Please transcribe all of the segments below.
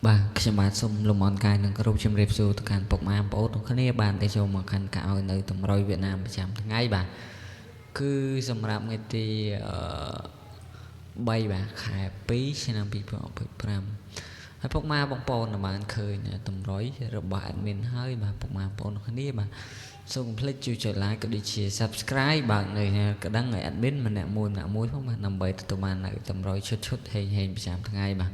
បាទខ្ញុំបាទសូមលំអរកាយនឹងគោរពជំរាបសួរទៅកាន់ពុកម៉ែបងប្អូនទាំងគ្នាបានតែចូលមកកាន់កៅឲ្យនៅតម្រុយវៀតណាមប្រចាំថ្ងៃបាទគឺសម្រាប់ថ្ងៃទី3បាទខែ2ឆ្នាំ2025ហើយពុកម៉ែបងប្អូនបានឃើញតម្រុយរបស់ admin ហើយបាទពុកម៉ែបងប្អូនទាំងគ្នាបាទសូមកុំភ្លេចជួយចុច like ក៏ដូចជា subscribe បាទនៅកណ្ដឹងឲ្យ admin ម្នាក់មួយផងបាទដើម្បីទទួលបាននៅតម្រុយឈុតហេងប្រចាំថ្ងៃបាទ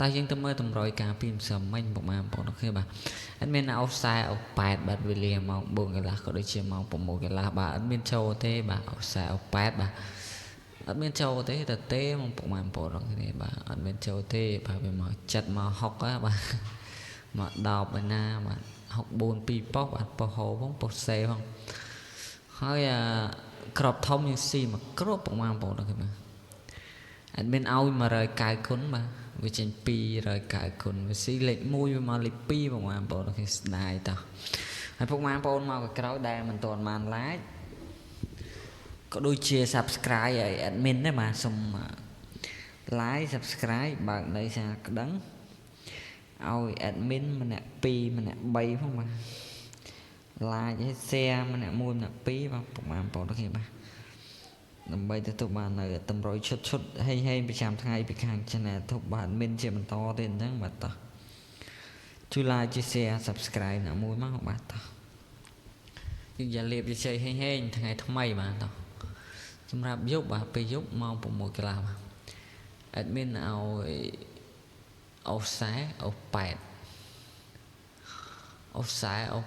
តែយើងទៅមើលតម្រុយការពីម្សិលមិញពុកម៉ែបងប្អូនគ្នាបាទអត់មានអោខ្សែអោ8បាទវេលាម៉ោង4កន្លះក៏ដូចជាម៉ោង6កន្លះបាទអត់មានចូលទេបាទអោខ្សែអោ8បាទអត់មានចូលទេតែមកពុកម៉ែបងប្អូនគ្នាបាទអត់មានចូលទេបាទវាមកចិត្តមក60បាទមក10ឯណាបាទ64 2ប៉ុសបាទប៉ុសហោផងប៉ុសសេផងហើយក្របធំយើងស៊ីមកគ្របពុកម៉ែបងប្អូនគ្នាបាទអត់មានឲ្យ190គុណបាទវាចេញ290គុណវាស៊ីលេខ1វាមកលេខ2បងប្អូនគេស្ដាយតោះហើយពុកម៉ែបងប្អូនមកក្រោយដែលមិនទាន់បាន like ក៏ដូចជា subscribe ឲ្យ admin ដែរបាទសូម like subscribe បើកនៅសារក្តឹងឲ្យ admin ម្នាក់2ម្នាក់3ផងបាទ like ឲ្យ share ម្នាក់1ម្នាក់2បាទពុកម៉ែបងប្អូនគ្នាបាទដើម្បីទទួលបាននៅតម្រុយឈុតហេងប្រចាំថ្ងៃពីខាង channel ធប់បាទមានជាបន្តទៀតអញ្ចឹងបាទតោះជួយ like ជួយ share subscribe ណាមួយមកបាទតោះយើងយ៉ាលៀបជ័យហេងថ្ងៃថ្មីបាទតោះសម្រាប់យប់បាទពេលយប់ម៉ោង6កន្លះបាទ admin ឲ្យអោខ្សែអោ8អោខ្សែអោ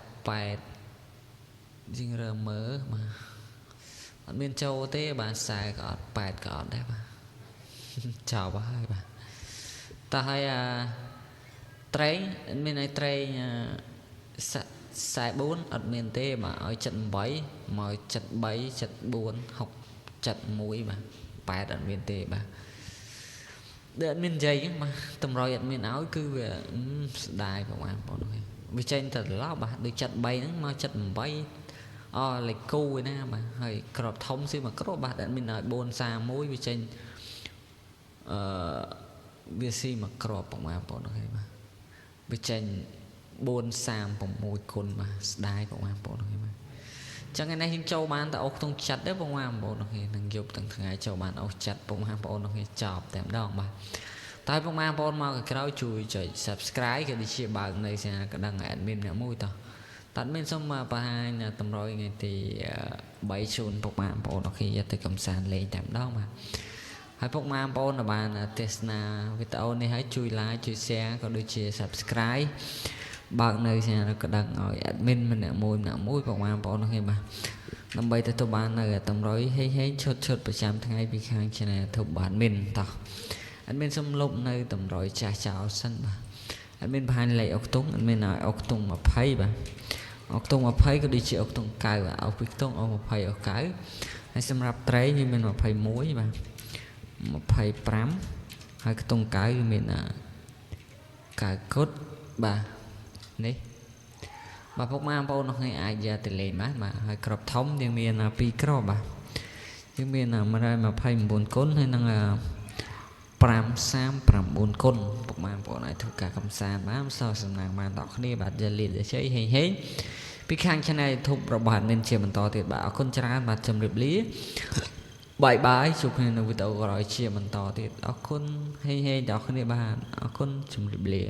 8ជាងរើមើបាទអត់មានចូលទេបាទខ្សែក៏អត់8ក៏អត់ដែរបាទចោលហើយបាទតោះហើយត្រេងមានឲ្យត្រេង44អត់មានទេបាទឲ្យ78មក73 74 6 71បាទ8អត់មានទេបាទដែលអត់មាននិយាយបាទតម្រុយអត់មានឲ្យគឺវាស្ដាយបងប្អូនវាចេញតែត្រឡប់បាទដូច73ហ្នឹងមក78លេខគូឯណាបាទហើយក្របធំស៊ីមកក្របបាទអត់មានឲ្យ431វាចេញវាស៊ីមកក្របបងប្អូនហ្នឹងបាទវាចេញ436គុណបាទស្ដាយបងប្អូនហ្នឹងបាទចឹងឯនេះយើងចូលបានតែអុសក្នុងចិត្តទេបងប្អូនហ្នឹងនឹងយប់ទាំងថ្ងៃចូលបានអុសចិត្តបងប្អូនហ្នឹងចប់តែម្ដងបាទតែបងប្អូនមកក្រោយជួយចុច subscribe ក៏ដូចជាបើកនៅសារកណ្ដឹង admin អ្នកមួយតោះតាត់មានសូមបង្ហាញតម្រុយថ្ងៃទី3ជូនពុកម៉ែបងប្អូនអរគុណទៅកំសាន្តលេងតែម្ដងបាទហើយពុកម៉ែបងប្អូនបានទេសនាវីដេអូនេះឲ្យជួយ like ជួយ share ក៏ដូចជា subscribe បើកនៅសារកណ្ដឹងឲ្យ admin ម្នាក់មួយពុកម៉ែបងប្អូនអរគុណបាទដើម្បីទទួលបាននៅតម្រុយហេងឈុតប្រចាំថ្ងៃពីខាង channel ធប់បាទមានតោះ admin សូមលុបនៅតម្រុយចាស់ចោលសិនបាទ admin បង្ហាញលេខអុកតុង admin ឲ្យអុកតុង20បាទអុកតុង20ក៏ដូចជាអុកតុង9បាទអុកពីតុងអុក20អុក9ហើយសម្រាប់ត្រេងវាមាន21បាទ25ហើយខ្ទង់9វាមាន9គុតបាទនេះបាទពុកម៉ែបងប្អូននៅក្នុងអាចយកទៅលេងបានបាទហើយក្របធំយើងមាន2ក្របបាទយើងមាន129គុណហើយនឹង539គុណពុកម៉ែបងប្អូនអាចធ្វើការកំសាន្តបានសោះសំណាងបានដល់គ្នាបាទយកលេខជ័យហេងពីខាង channel YouTube របស់ admin ជាបន្តទៀតបាទអរគុណច្រើនបាទជម្រាបលាបាយជួបគ្នានៅវីដេអូក្រោយជាបន្តទៀតអរគុណហេងដល់គ្នាបាទអរគុណជម្រាបលា